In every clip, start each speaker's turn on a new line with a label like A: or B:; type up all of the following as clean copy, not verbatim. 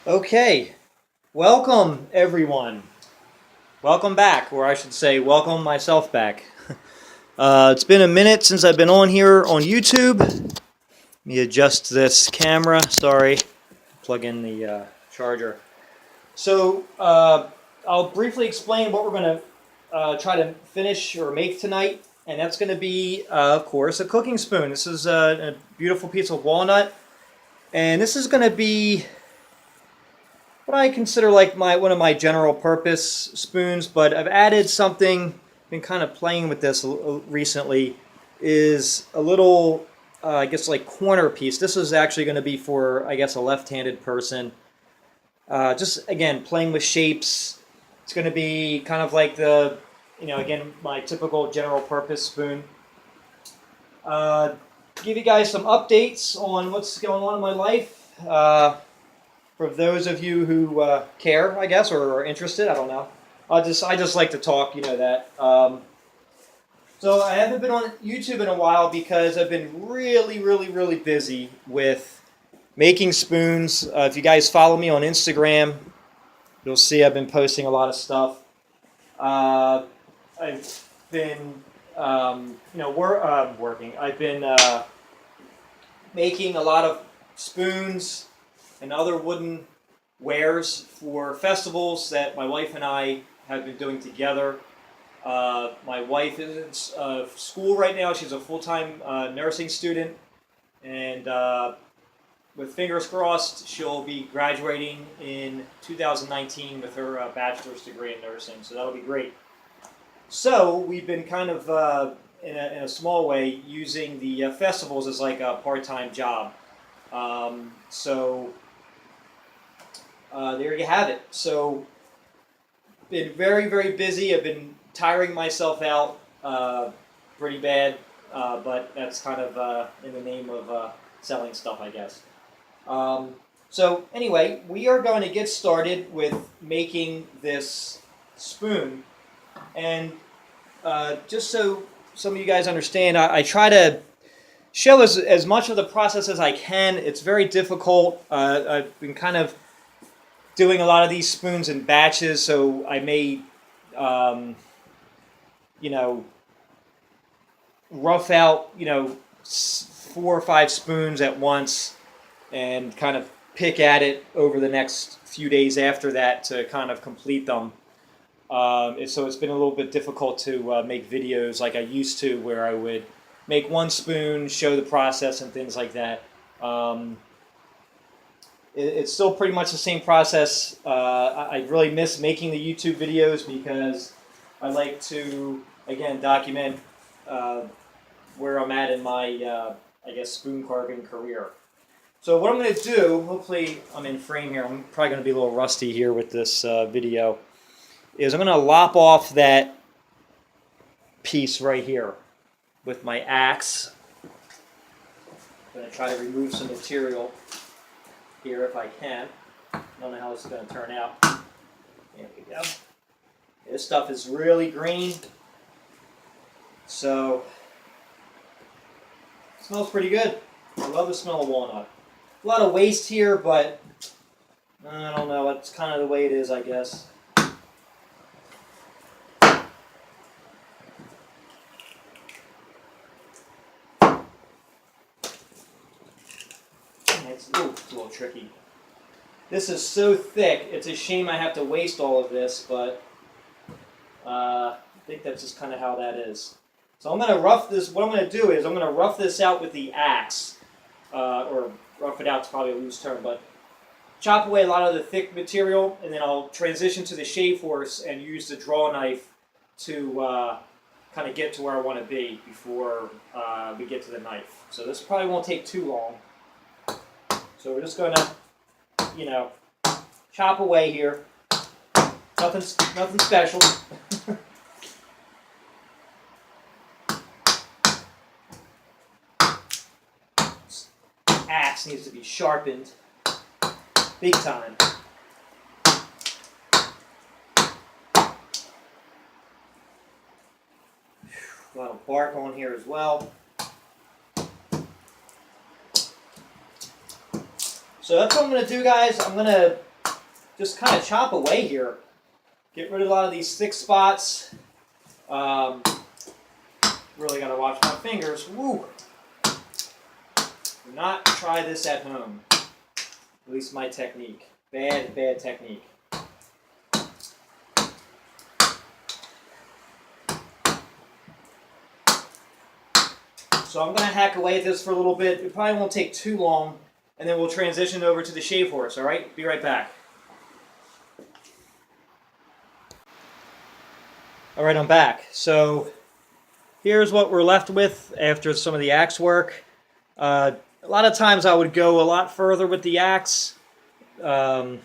A: Okay, welcome everyone. Welcome back, or I should say, welcome myself back. It's been a minute since I've been on here on YouTube. Let me adjust this camera. Sorry, plug in the charger. So I'll briefly explain what we're going to try to finish or make tonight, and that's going to be, of course, a cooking spoon. This is a beautiful piece of walnut, and this is going to be what I consider like one of my general purpose spoons, but I've added something, been kind of playing with this recently, is a little, I guess like corner piece. This is actually going to be for, I guess, a left-handed person. Just again, playing with shapes. It's going to be kind of like again, my typical general purpose spoon. Give you guys some updates on what's going on in my life. For those of you who care, I guess, or are interested, I don't know. I just like to talk, you know that. So I haven't been on YouTube in a while because I've been really busy with making spoons. If you guys follow me on Instagram, you'll see I've been posting a lot of stuff. I've been, working. I've been making a lot of spoons and other wooden wares for festivals that my wife and I have been doing together. My wife is in school right now. She's a full-time nursing student, and with fingers crossed, she'll be graduating in 2019 with her bachelor's degree in nursing, so that'll be great. So we've been kind of, in a small way, using the festivals as like a part-time job. There you have it. So, been very busy. I've been tiring myself out pretty bad, but that's kind of in the name of selling stuff, I guess. So anyway, we are going to get started with making this spoon. And just so some of you guys understand, I try to show as much of the process as I can. It's very difficult. I've been kind of doing a lot of these spoons in batches, so I may, rough out, 4 or 5 spoons at once and kind of pick at it over the next few days after that to kind of complete them. So it's been a little bit difficult to make videos like I used to, where I would make one spoon, show the process and things like that. It's still pretty much the same process. I really miss making the YouTube videos because I like to, again, document where I'm at in my, I guess, spoon carving career. So what I'm going to do, hopefully I'm in frame here, I'm probably going to be a little rusty here with this video, is I'm going to lop off that piece right here with my axe. I'm going to try to remove some material here if I can. I don't know how this is going to turn out. There we go. This stuff is really green, so it smells pretty good. I love the smell of walnut. A lot of waste here, but I don't know. It's kind of the way it is, I guess. It's a little tricky. This is so thick, it's a shame I have to waste all of this, but I think that's just kind of how that is. So I'm going to rough this, what I'm going to do is I'm going to rough this out with the axe, or rough it out is probably a loose term, but chop away a lot of the thick material, and then I'll transition to the shave force and use the draw knife to kind of get to where I want to be before we get to the knife. So this probably won't take too long. So we're just going to, chop away here. Nothing special. Axe needs to be sharpened big time. A lot of bark on here as well. So that's what I'm going to do, guys. I'm going to just kind of chop away here. Get rid of a lot of these thick spots. Really got to watch my fingers. Woo! Do not try this at home. At least my technique. Bad technique. So I'm going to hack away at this for a little bit. It probably won't take too long, and then we'll transition over to the shave horse, all right? Be right back. All right, I'm back. So here's what we're left with after some of the axe work. A lot of times I would go a lot further with the axe for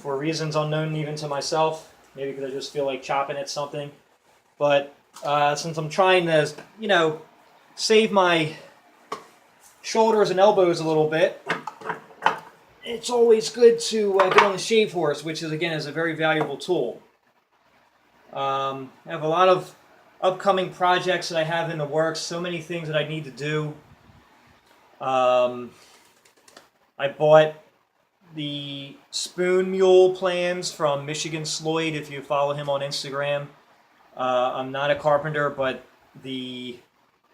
A: reasons unknown even to myself. Maybe because I just feel like chopping at something. But since I'm trying to, save my shoulders and elbows a little bit, it's always good to get on the shave horse, which is, again, is a very valuable tool. I have a lot of upcoming projects that I have in the works, so many things that I need to do. I bought the spoon mule plans from Michigan Sloyd, if you follow him on Instagram. I'm not a carpenter, but the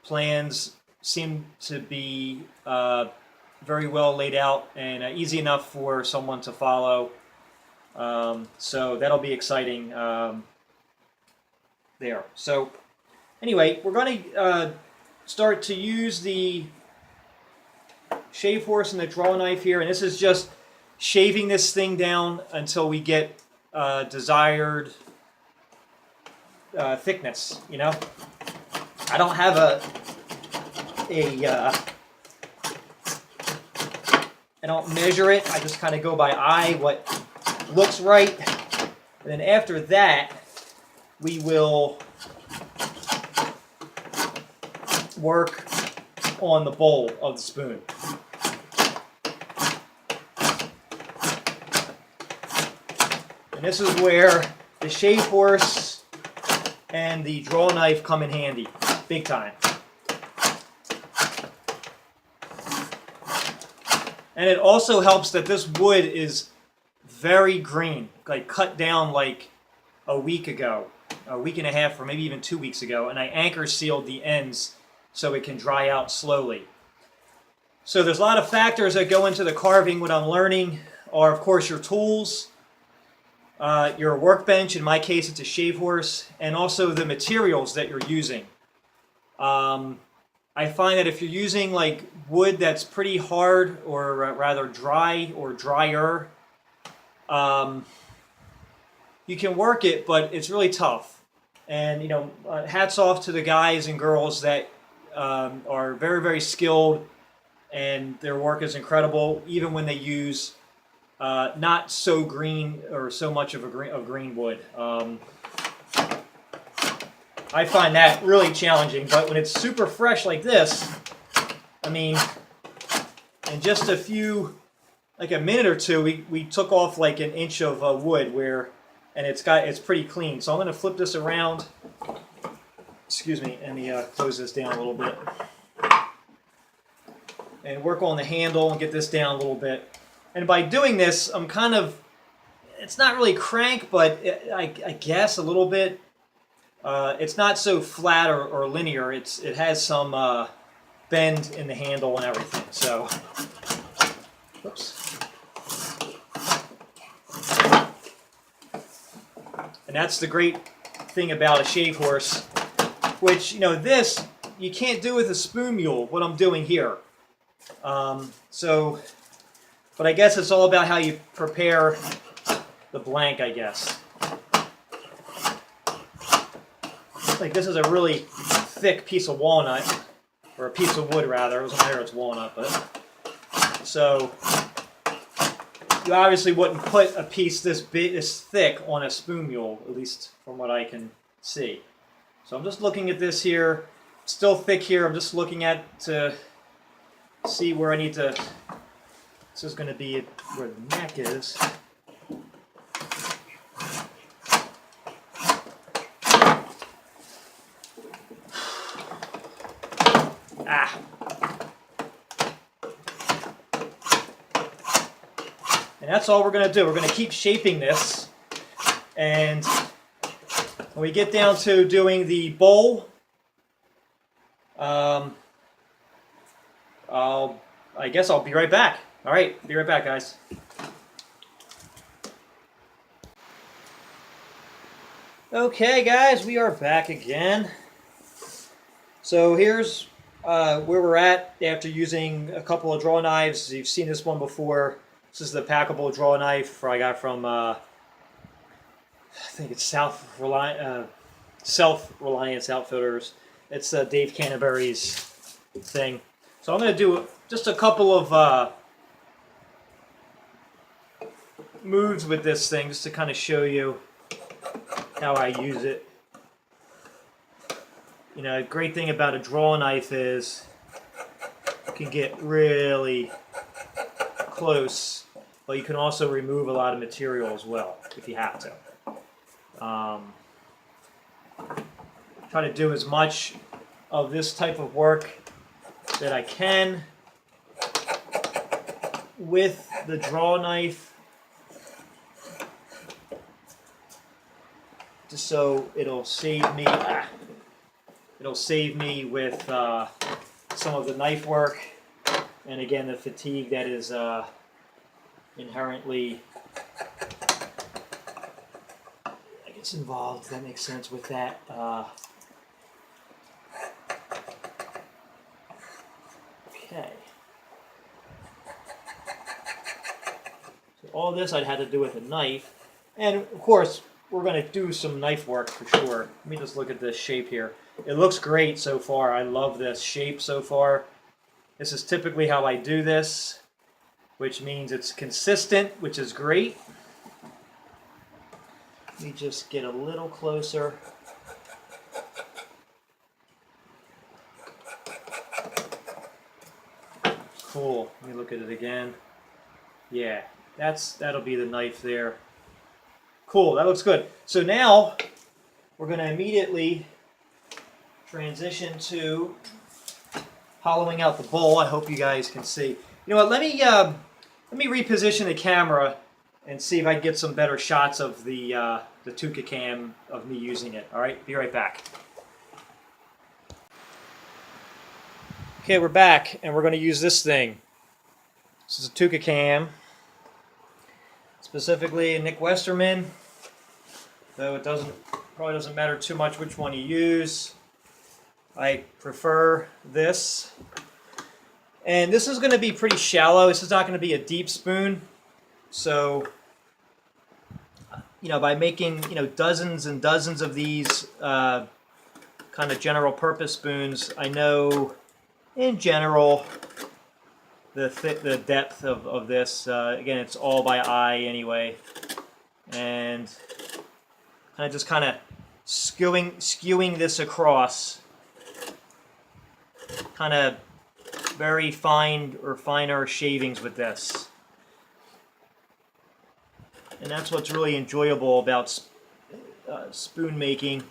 A: plans seem to be very well laid out and easy enough for someone to follow. So that'll be exciting there. So anyway, we're going to start to use the shave horse and the draw knife here, and this is just shaving this thing down until we get desired thickness. I don't have I don't measure it. I just kind of go by eye, what looks right, and then after that we will work on the bowl of the spoon. And this is where the shave horse and the draw knife come in handy, big time. And it also helps that this wood is very green, like cut down like a week ago, a week and a half, or maybe even 2 weeks ago, and I anchor sealed the ends so it can dry out slowly. So there's a lot of factors that go into the carving. What I'm learning are, of course, your tools, your workbench, in my case it's a shave horse, and also the materials that you're using. I find that if you're using like wood that's pretty hard, or rather dry or drier, you can work it, but it's really tough. And hats off to the guys and girls that are very, very skilled, and their work is incredible, even when they use not so green or so much of green wood. I find that really challenging, but when it's super fresh like this, I mean, in just a minute or two, we took off like an inch of wood and it's pretty clean. So I'm going to flip this around. Excuse me, let me close this down a little bit. And work on the handle and get this down a little bit. And by doing this, I'm kind of, it's not really crank, but I guess a little bit. It's not so flat or linear. It has some bend in the handle and everything. So, whoops. And that's the great thing about a shave horse, which, this you can't do with a spoon mule, what I'm doing here. But I guess it's all about how you prepare the blank, I guess. Like this is a really thick piece of walnut, or a piece of wood rather. It doesn't matter, it's walnut, but so you obviously wouldn't put a piece this thick on a spoon mule, at least from what I can see. So I'm just looking at this here, still thick here. I'm just looking at to see where I need to. This is going to be where the neck is. And that's all we're going to do. We're going to keep shaping this. And when we get down to doing the bowl, I guess I'll be right back. All right, be right back, guys. Okay, guys, we are back again. So here's where we're at after using a couple of draw knives. You've seen this one before. This is the packable draw knife I got from, I think it's Self-Reliance Outfitters. It's Dave Canterbury's thing. So I'm going to do just a couple of moves with this thing just to kind of show you how I use it. You know, a great thing about a draw knife is you can get really close, but you can also remove a lot of material as well if you have to. Try to do as much of this type of work that I can with the draw knife, just so it'll save me. It'll save me with some of the knife work, and again the fatigue that is inherently gets involved. If that makes sense with that. Okay. So all this I'd had to do with a knife, and of course we're going to do some knife work for sure. Let me just look at this shape here. It looks great so far. I love this shape so far. This is typically how I do this, which means it's consistent, which is great. Let me just get a little closer. Cool. Let me look at it again. Yeah, that'll be the knife there. Cool, that looks good. So now we're going to immediately transition to hollowing out the bowl. I hope you guys can see. You know what? Let me reposition the camera and see if I can get some better shots of the Tuka cam of me using it. All right, be right back. Okay, we're back, and we're going to use this thing. This is a Tuka cam, specifically a Nick Westerman. Though it probably doesn't matter too much which one you use. I prefer this. And this is going to be pretty shallow. This is not going to be a deep spoon. So, you know, by making, you know, dozens and dozens of these kind of general purpose spoons, I know in general the depth of this. Again, it's all by eye anyway. And just kind of skewing this across, kind of very fine or finer shavings with this. And that's what's really enjoyable about spoon making,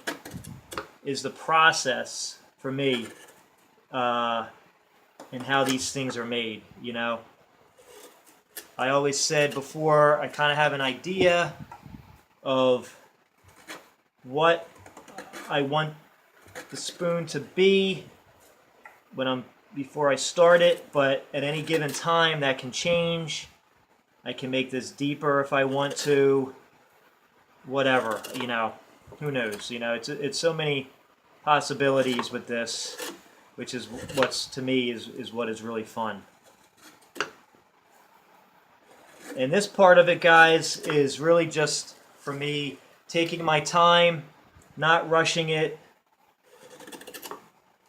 A: is the process for me, and how these things are made. You know, I always said before, I kind of have an idea of what I want the spoon to be before I start it, but at any given time that can change. I can make this deeper if I want to, whatever, you know, who knows, you know, it's so many possibilities with this, which is what's, to me, is what is really fun. And this part of it, guys, is really just for me taking my time, not rushing it.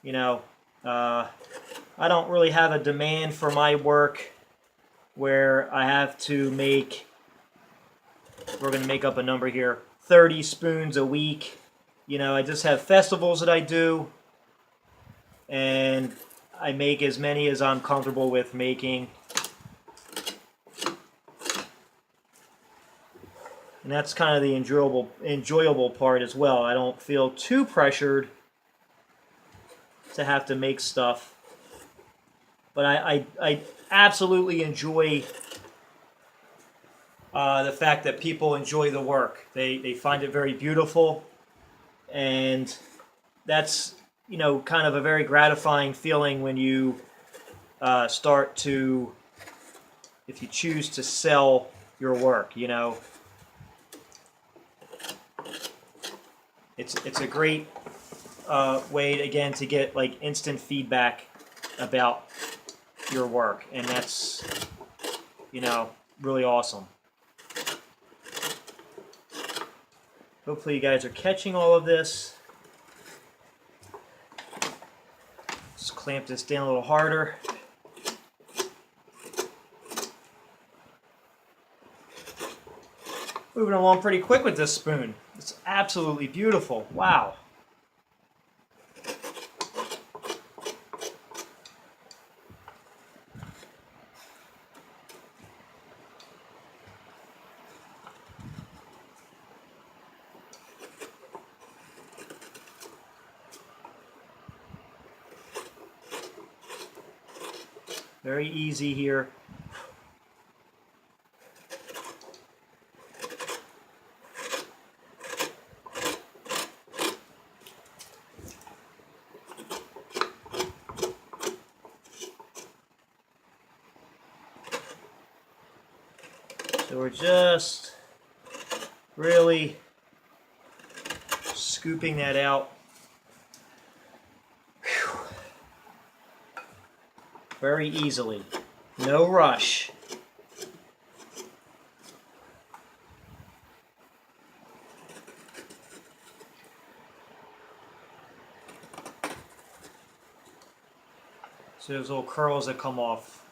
A: You know, I don't really have a demand for my work where I have to make, we're going to make up a number here, 30 spoons a week. You know, I just have festivals that I do, and I make as many as I'm comfortable with making. And that's kind of the enjoyable part as well. I don't feel too pressured to have to make stuff. But I absolutely enjoy the fact that people enjoy the work. They find it very beautiful, and that's, you know, kind of a very gratifying feeling when you start to, if you choose to sell your work, you know. It's a great way, again, to get like instant feedback about your work, and that's, you know, really awesome. Hopefully you guys are catching all of this. Just clamp this down a little harder. Moving along pretty quick with this spoon. It's absolutely beautiful. Wow. Very easy here. So we're just really scooping that out. Whew. Very easily. No rush. So those little curls that come off.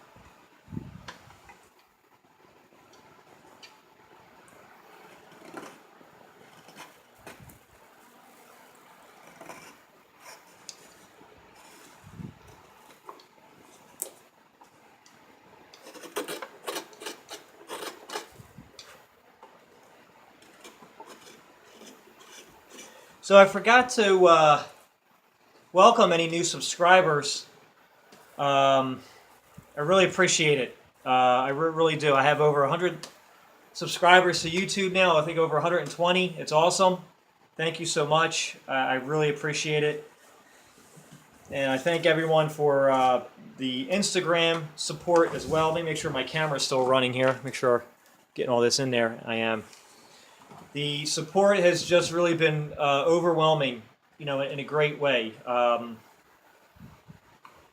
A: So I forgot to welcome any new subscribers. I really appreciate it. I really do. I have over 100 subscribers to YouTube now. I think over 120. It's awesome. Thank you so much. I really appreciate it. And I thank everyone for the Instagram support as well. Let me make sure my camera is still running here. Make sure I'm getting all this in there. I am. The support has just really been overwhelming, you know, in a great way.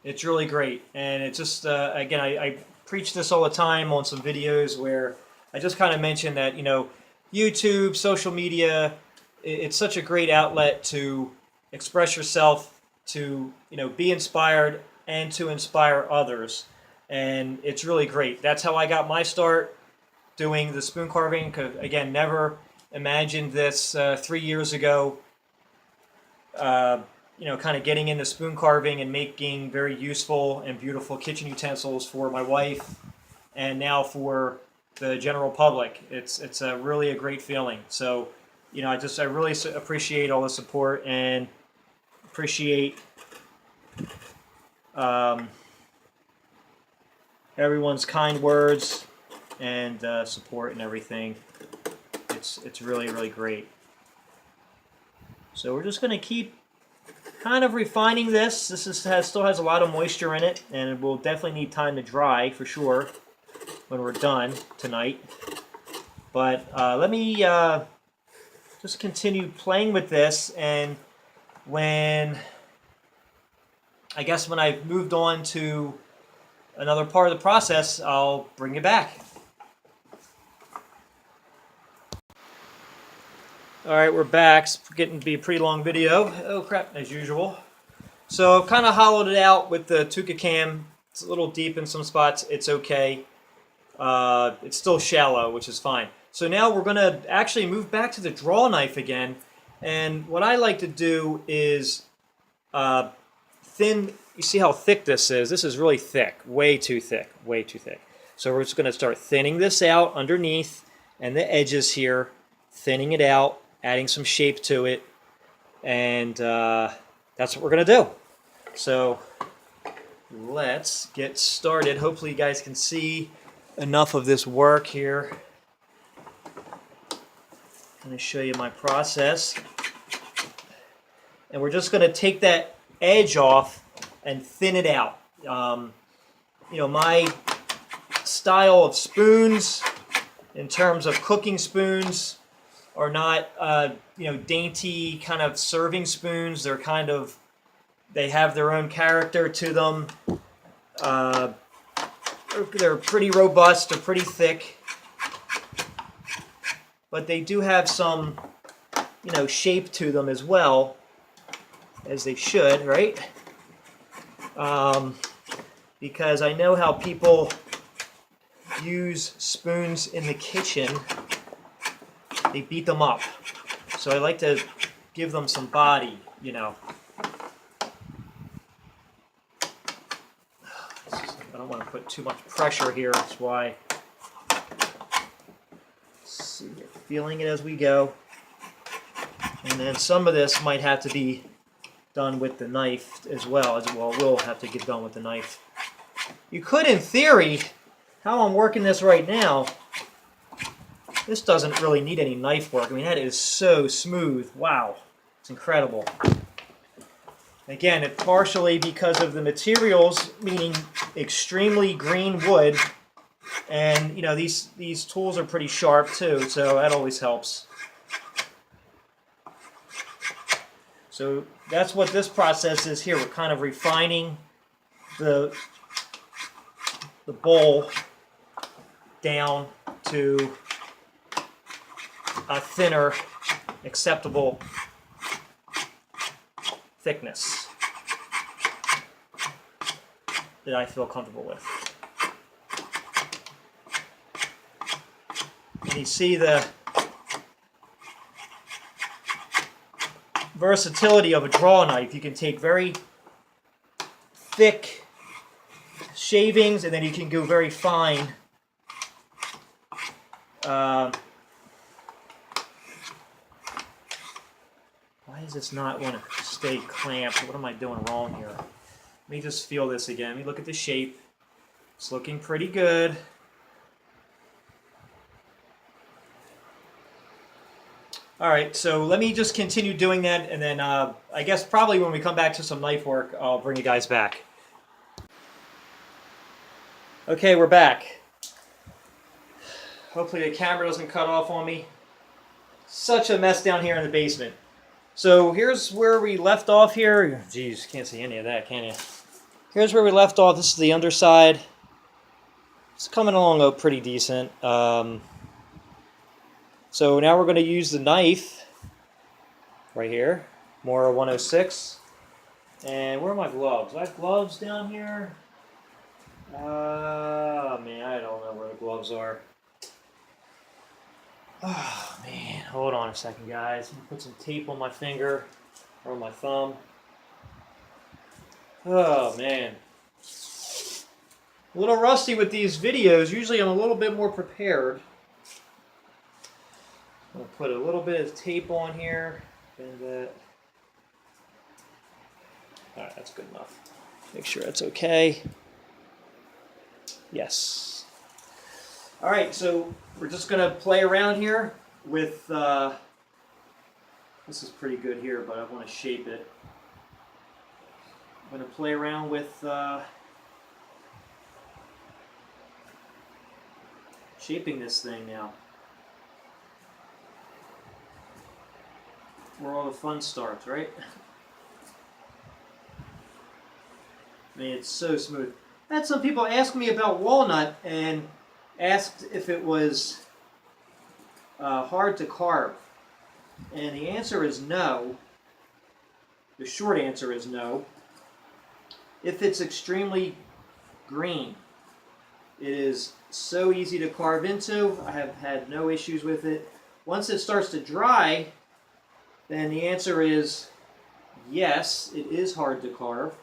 A: It's really great, and it's just again, I preach this all the time on some videos where I just kind of mention that, you know, YouTube, social media, it's such a great outlet to express yourself, to, you know, be inspired and to inspire others, and it's really great. That's how I got my start doing the spoon carving. Cause again, never imagined this 3 years ago. You know, kind of getting into spoon carving and making very useful and beautiful kitchen utensils for my wife, and now for the general public. It's really a great feeling. So, you know, I really appreciate all the support and appreciate everyone's kind words and support and everything. It's really, really great. So we're just going to keep kind of refining this. This still has a lot of moisture in it, and it will definitely need time to dry for sure when we're done tonight. But let me just continue playing with this, and when I've moved on to another part of the process, I'll bring you back. Alright, we're back. It's getting to be a pretty long video. Oh crap, as usual. So I've kind of hollowed it out with the Tuka cam. It's a little deep in some spots. It's okay. It's still shallow, which is fine. So now we're going to actually move back to the draw knife again. And what I like to do is thin. You see how thick this is? This is really thick. Way too thick. Way too thick. So we're just going to start thinning this out underneath and the edges here. Thinning it out. Adding some shape to it, and that's what we're going to do. So let's get started. Hopefully you guys can see enough of this work here. I'm going to show you my process. And we're just going to take that edge off and thin it out. You know, my style of spoons, in terms of cooking spoons, are not, you know, dainty kind of serving spoons. They're kind of, they have their own character to them. They're pretty robust, they're pretty thick, but they do have some, you know, shape to them as well, as they should, right? Because I know how people use spoons in the kitchen. They beat them up. So I like to give them some body, you know. I don't want to put too much pressure here, that's why. Let's see, feeling it as we go. And then some of this might have to be done with the knife as well. We'll have to get done with the knife. You could, in theory, how I'm working this right now, this doesn't really need any knife work. I mean, that is so smooth. Wow, it's incredible. Again, it's partially because of the materials, meaning extremely green wood, and you know, these tools are pretty sharp too, so that always helps. So that's what this process is here. We're kind of refining the bowl down to a thinner, acceptable thickness that I feel comfortable with. And you see the versatility of a draw knife. You can take very thick shavings, and then you can go very fine. Why does this not want to stay clamped? What am I doing wrong here? Let me just feel this again. Let me look at the shape. It's looking pretty good. All right, so let me just continue doing that, and then I guess probably when we come back to some knife work, I'll bring you guys back. Okay, we're back. Hopefully the camera doesn't cut off on me. Such a mess down here in the basement. So here's where we left off here. Jeez, can't see any of that, can you? Here's where we left off. This is the underside. It's coming along pretty decent. So now we're going to use the knife right here, Mora 106. And where are my gloves? Do I have gloves down here? Man, I don't know where the gloves are. Oh, man. Hold on a second, guys. Let me put some tape on my finger or on my thumb. Oh, man. A little rusty with these videos. Usually I'm a little bit more prepared. I'll put a little bit of tape on here. Bend that. Alright, that's good enough. Make sure it's okay. Yes. Alright, so we're just going to play around here with, this is pretty good here, but I want to shape it. I'm going to play around with shaping this thing now. Where all the fun starts, right? I mean, it's so smooth. I had some people ask me about Walnut and asked if it was hard to carve. And the answer is no. The short answer is no. If it's extremely green, it is so easy to carve into. I have had no issues with it. Once it starts to dry, then the answer is yes, it is hard to carve.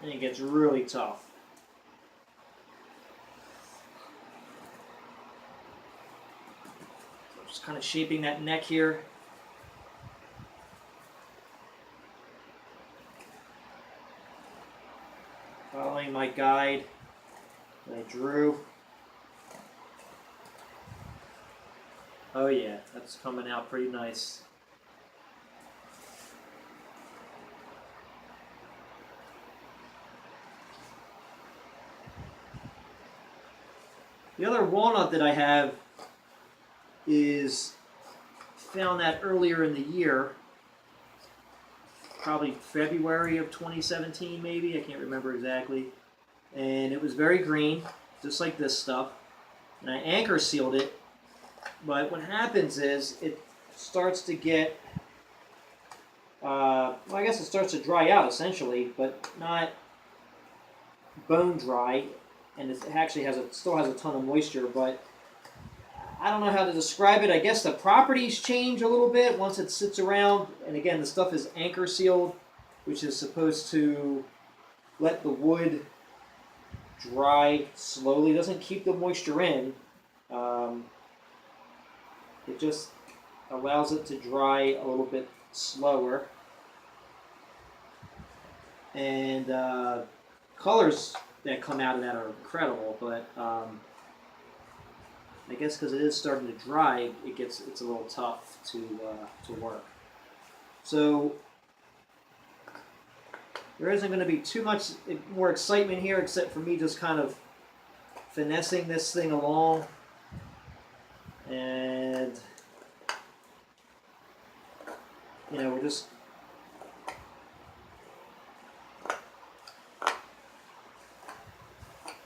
A: And it gets really tough. So just kind of shaping that neck here. Following my guide that I drew. Oh yeah, that's coming out pretty nice. The other walnut that I have is found that earlier in the year, probably February of 2017 maybe, I can't remember exactly. And it was very green, just like this stuff. And I anchor sealed it, but what happens is it starts to get, well, I guess it starts to dry out essentially, but not bone dry, and it actually still has a ton of moisture, but I don't know how to describe it. I guess the properties change a little bit once it sits around, and again, the stuff is anchor sealed, which is supposed to let the wood dry slowly. It doesn't keep the moisture in. It just allows it to dry a little bit slower. And colors that come out of that are incredible, but I guess because it is starting to dry, it's a little tough to work. So there isn't going to be too much more excitement here, except for me just kind of finessing this thing along, and we're just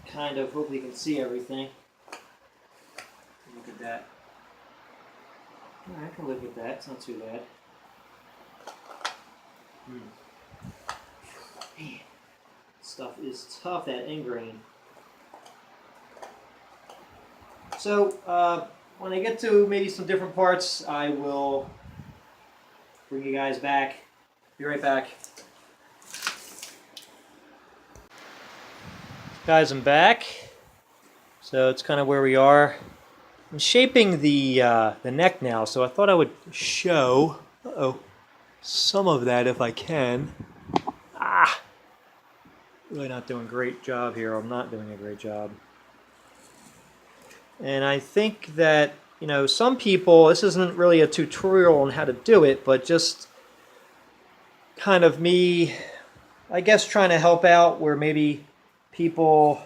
A: kind of, hopefully you can see everything. Look at that. I can live with that. It's not too bad. Man, stuff is tough, that end grain. So when I get to maybe some different parts, I will bring you guys back. Be right back. Guys, I'm back. So it's kind of where we are. I'm shaping the neck now, so I thought I would show some of that if I can. Really not doing a great job here. I'm not doing a great job. And I think that, some people, this isn't really a tutorial on how to do it, but just kind of me, I guess, trying to help out where maybe people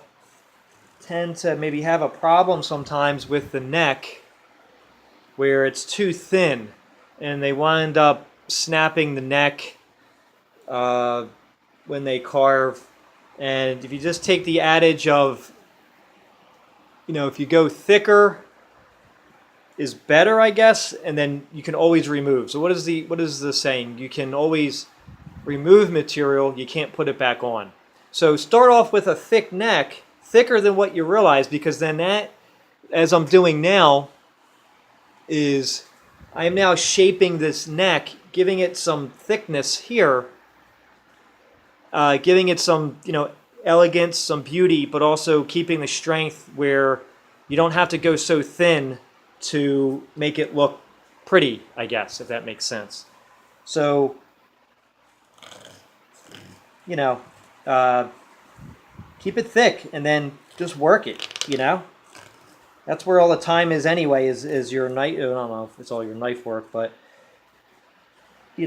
A: tend to maybe have a problem sometimes with the neck where it's too thin and they wind up snapping the neck when they carve. And if you just take the adage of, if you go thicker is better, I guess, and then you can always remove. So what is the saying? You can always remove material, you can't put it back on. So start off with a thick neck, thicker than what you realize, because then that, as I'm doing now, is I am now shaping this neck, giving it some thickness here, giving it some, elegance, some beauty, but also keeping the strength where you don't have to go so thin to make it look pretty, I guess, if that makes sense. So, keep it thick and then just work it, That's where all the time is anyway, is your knife. I don't know if it's all your knife work, but, you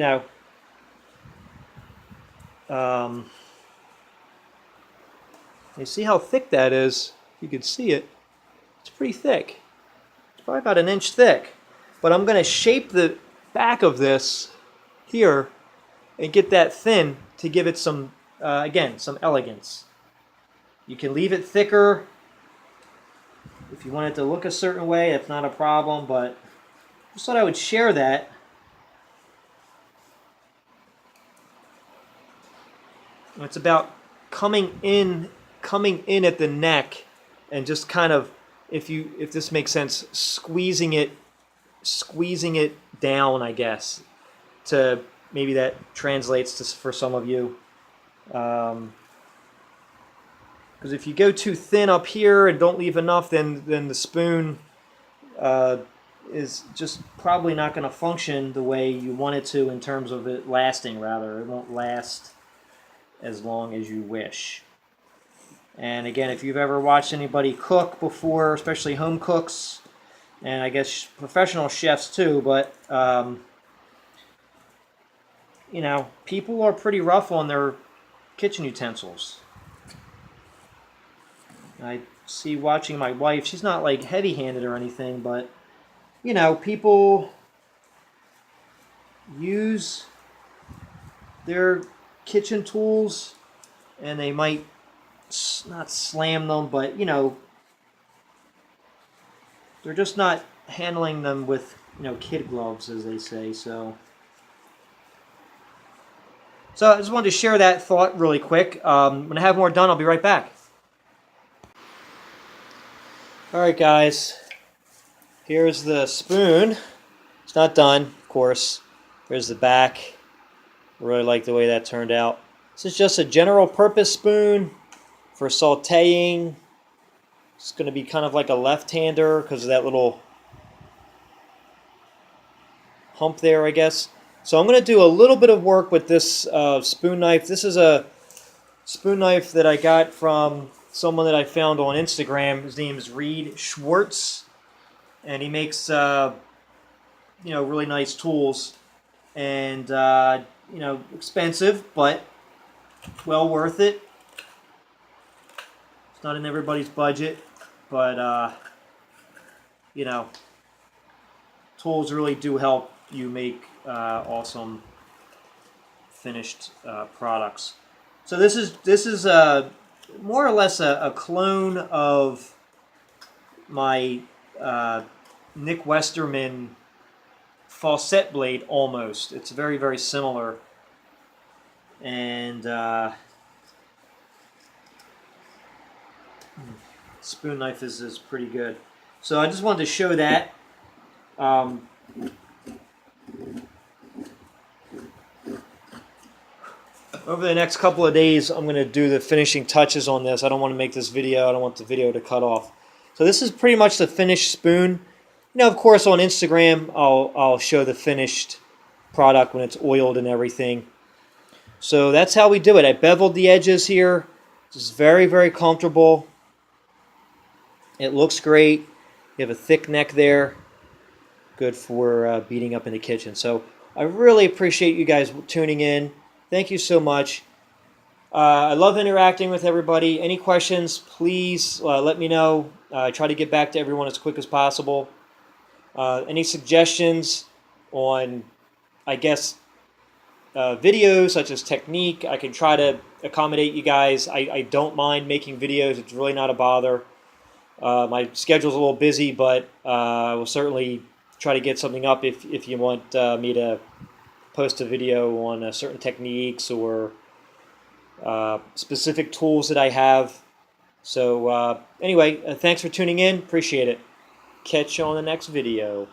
A: see how thick that is? You can see it. It's pretty thick. It's probably about an inch thick. But I'm going to shape the back of this here and get that thin to give it some, again, some elegance. You can leave it thicker if you want it to look a certain way. It's not a problem, but just thought I would share that. It's about coming in at the neck and just kind of, if this makes sense, squeezing it down, I guess, to maybe that translates to, for some of you. Because if you go too thin up here and don't leave enough, then the spoon is just probably not going to function the way you want it to in terms of it lasting, rather. It won't last as long as you wish. And again, if you've ever watched anybody cook before, especially home cooks, and I guess professional chefs too, but you know, people are pretty rough on their kitchen utensils. I see watching my wife, she's not like heavy-handed or anything, but you know, people use their kitchen tools and they might not slam them, but you know, they're just not handling them with, you know, kid gloves, as they say. So I just wanted to share that thought really quick. When I have more done, I'll be right back. All right, guys. Here's the spoon. It's not done, of course. Here's the back. I really like the way that turned out. This is just a general purpose spoon for sauteing. It's going to be kind of like a left-hander because of that little hump there, I guess. So I'm going to do a little bit of work with this spoon knife. This is a spoon knife that I got from someone that I found on Instagram. His name is Reed Schwartz, and he makes you know, really nice tools, and you know, expensive, but well worth it. It's not in everybody's budget, but you know, tools really do help you make awesome finished products. So this is more or less a clone of my Nick Westerman faucet blade almost. It's very, very similar, and spoon knife is pretty good. So I just wanted to show that. Over the next couple of days, I'm going to do the finishing touches on this. I don't want to make this video. I don't want the video to cut off. So this is pretty much the finished spoon. You know, of course, on Instagram, I'll show the finished product when it's oiled and everything. So that's how we do it. I beveled the edges here. It's very, very comfortable. It looks great. You have a thick neck there. Good for beating up in the kitchen. So I really appreciate you guys tuning in. Thank you so much. I love interacting with everybody. Any questions, please let me know. I try to get back to everyone as quick as possible. Any suggestions on, I guess, videos such as technique, I can try to accommodate you guys. I don't mind making videos. It's really not a bother. My schedule's a little busy, but I will certainly try to get something up if you want me to post a video on certain techniques or specific tools that I have. So anyway, thanks for tuning in. Appreciate it. Catch you on the next video.